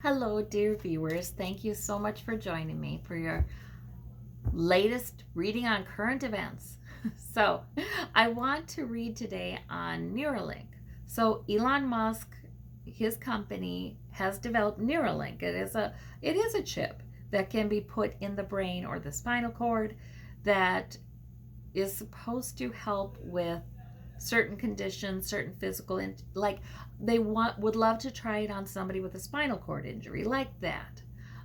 Hello, dear viewers. Thank you so much for joining me for your latest reading on current events. So, I want to read today on Neuralink. So, Elon Musk, his company, has developed Neuralink. It is a chip that can be put in the brain or the spinal cord that is supposed to help with certain conditions, certain physical, like would love to try it on somebody with a spinal cord injury, like that.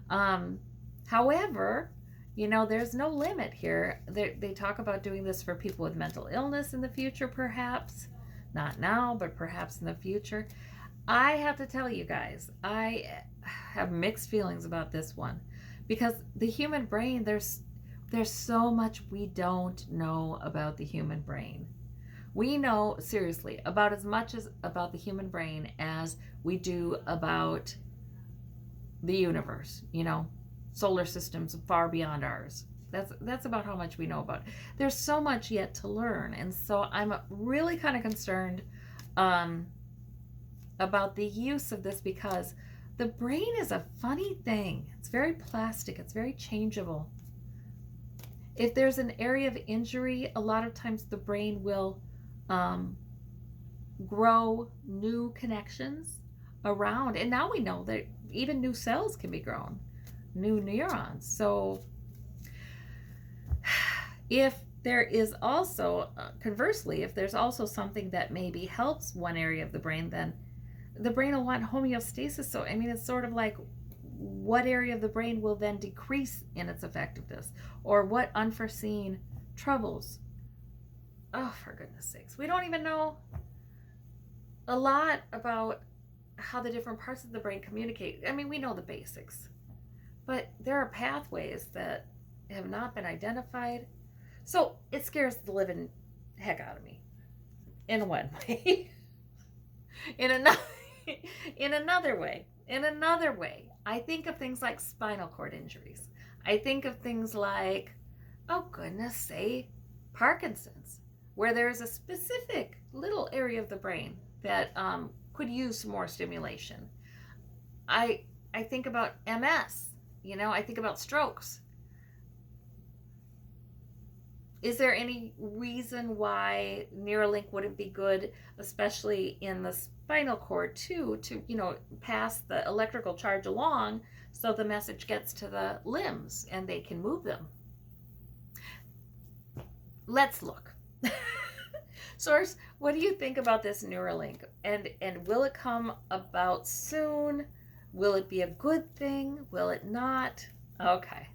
Um, However, there's no limit here. They talk about doing this for people with mental illness in the future, perhaps. Not now, but perhaps in the future. I have to tell you guys, I have mixed feelings about this one because the human brain, there's so much we don't know about the human brain. We know seriously about as much as about the human brain as we do about the universe, solar systems far beyond ours. That's about how much we know about it. There's so much yet to learn, and so I'm really kind of concerned about the use of this because the brain is a funny thing. It's very plastic. It's very changeable. If there's an area of injury, a lot of times the brain will grow new connections around. And now we know that even new cells can be grown, new neurons. So if there is also, conversely, if there's also something that maybe helps one area of the brain, then the brain will want homeostasis. So, I mean, it's sort of like what area of the brain will then decrease in its effectiveness, or what unforeseen troubles. Oh, for goodness sakes. We don't even know a lot about how the different parts of the brain communicate. I mean, we know the basics, but there are pathways that have not been identified. So it scares the living heck out of me in one way. in another in another way, I think of things like spinal cord injuries. I think of things like, oh goodness, say Parkinson's, where there is a specific little area of the brain that could use some more stimulation. I think about MS. I think about strokes. Is there any reason why Neuralink wouldn't be good, especially in the spinal cord too, to pass the electrical charge along so the message gets to the limbs and they can move them? Let's look. Source, what do you think about this Neuralink? And will it come about soon? Will it be a good thing? Will it not? Okay.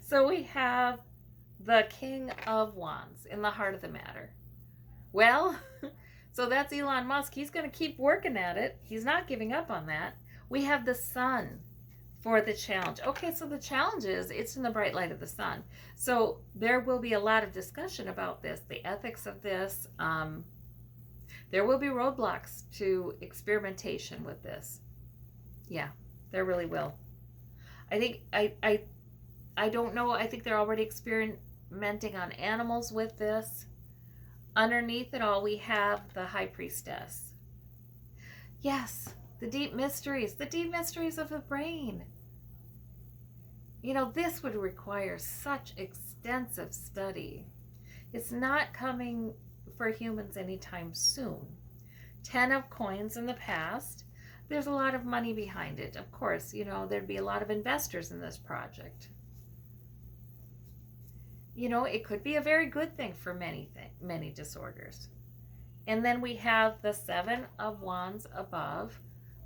So we have the King of Wands in the heart of the matter. Well, so that's Elon Musk. He's going to keep working at it. He's not giving up on that. We have the Sun for the challenge. Okay, so the challenge is it's in the bright light of the sun. So there will be a lot of discussion about this, the ethics of this. There will be roadblocks to experimentation with this. Yeah, there really will. I think I don't know. I think they're already experimenting on animals with this. Underneath it all, we have the High Priestess. Yes, the deep mysteries of the brain. This would require such extensive study. It's not coming for humans anytime soon. 10 of coins in the past. There's a lot of money behind it. Of course, there'd be a lot of investors in this project. It could be a very good thing for many disorders. And then we have the 7 of Wands above,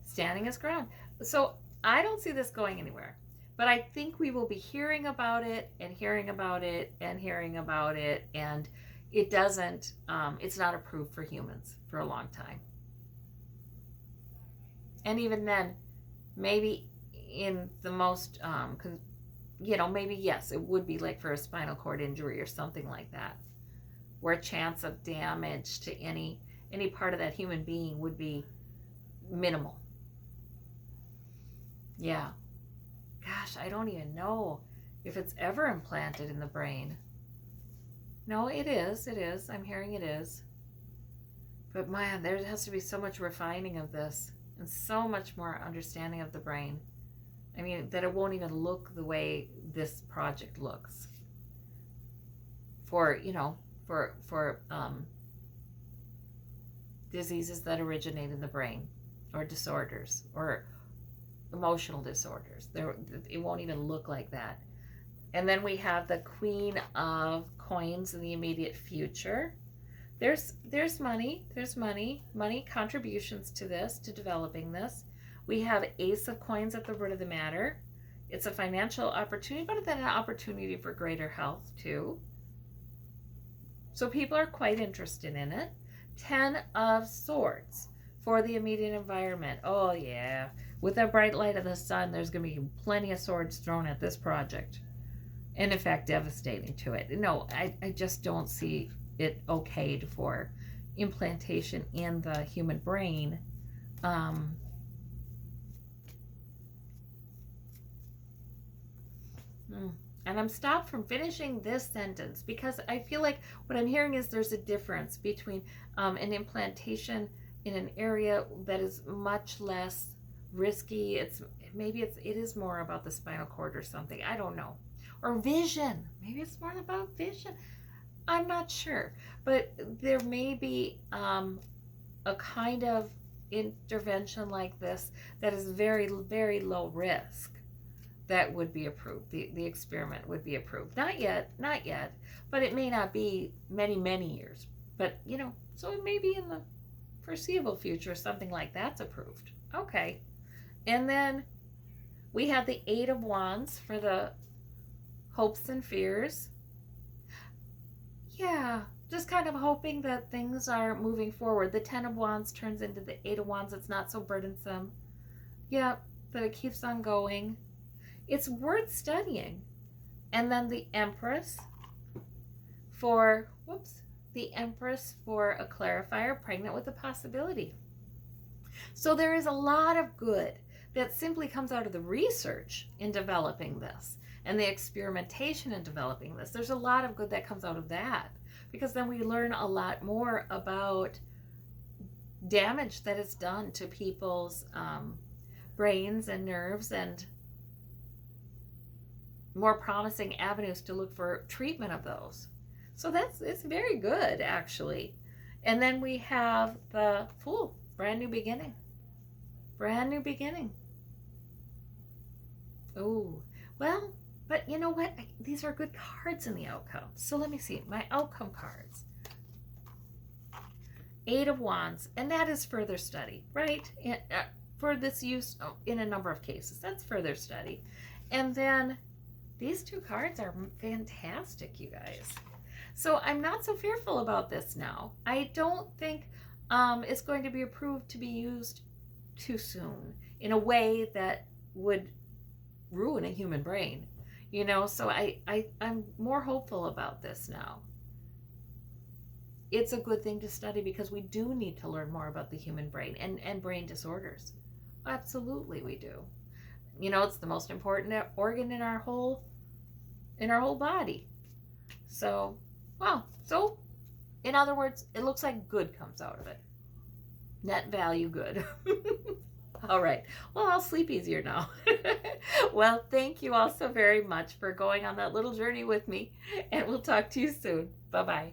standing his ground. So I don't see this going anywhere. But I think we will be hearing about it and hearing about it and hearing about it. And it's not approved for humans for a long time. And even then, maybe in the most, maybe yes, it would be like for a spinal cord injury or something like that, where a chance of damage to any part of that human being would be minimal. Yeah. Gosh, I don't even know if it's ever implanted in the brain. No, it is. I'm hearing it is. But man, there has to be so much refining of this and so much more understanding of the brain. I mean, that it won't even look the way this project looks for, for diseases that originate in the brain, or disorders, or emotional disorders. It won't even look like that. And then we have the Queen of Coins in the immediate future. There's money contributions to this, to developing this. We have Ace of Coins at the root of the matter. It's a financial opportunity, but then an opportunity for greater health too. So people are quite interested in it. 10 of Swords for the immediate environment. Oh yeah, with the bright light of the sun, there's going to be plenty of swords thrown at this project. And in fact, devastating to it. No, I just don't see it okayed for implantation in the human brain. And I'm stopped from finishing this sentence because I feel like what I'm hearing is there's a difference between an implantation in an area that is much less risky. It is more about the spinal cord or something. I don't know. Or vision. Maybe it's more about vision. I'm not sure. But there may be a kind of intervention like this that is very, very low risk that would be approved. The experiment would be approved. Not yet, but it may not be many, many years. But, so it may be in the foreseeable future, something like that's approved. Okay. And then we have the Eight of Wands for the hopes and fears. Yeah, just kind of hoping that things are moving forward. The 10 of Wands turns into the 8 of Wands. It's not so burdensome. Yeah, that it keeps on going. It's worth studying. And then the Empress for, the Empress for a clarifier, pregnant with a possibility. So there is a lot of good that simply comes out of the research in developing this and the experimentation in developing this. There's a lot of good that comes out of that, because then we learn a lot more about damage that is done to people's brains and nerves, and more promising avenues to look for treatment of those. So it's very good, actually. And then we have the Fool, brand new beginning. Brand new beginning. Oh, well, but you know what? These are good cards in the outcome. So let me see my outcome cards. 8 of Wands, and that is further study, right? For this use in a number of cases, that's further study. And then these two cards are fantastic, you guys. So I'm not so fearful about this now. I don't think it's going to be approved to be used too soon in a way that would ruin a human brain, so I'm more hopeful about this now. It's a good thing to study because we do need to learn more about the human brain and brain disorders. Absolutely we do. It's the most important organ in our whole body. So, so in other words, it looks like good comes out of it. Net value good. All right. Well, I'll sleep easier now. Well, thank you all so very much for going on that little journey with me, and we'll talk to you soon. Bye-bye.